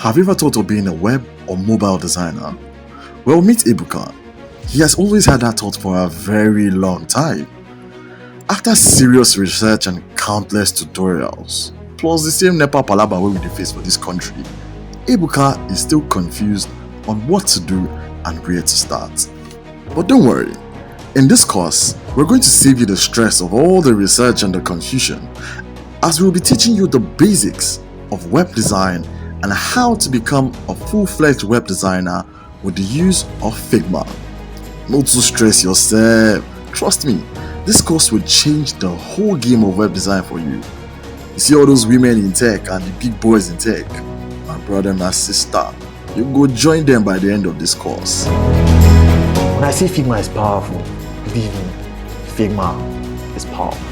Have you ever thought of being a web or mobile designer? Well, meet Ebuka. He has always had that thought for a very long time. After serious research and countless tutorials, plus the same NEPA palaba wey we dey face for this country, Ebuka is still confused on what to do and where to start. But don't worry, in this course, we're going to save you the stress of all the research and the confusion, as we'll be teaching you the basics of web design and how to become a full-fledged web designer with the use of Figma. Not to stress yourself, trust me, this course will change the whole game of web design for you. You see all those women in tech and the big boys in tech, my brother and my sister, you go join them by the end of this course. When I say Figma is powerful, believe me, Figma is powerful.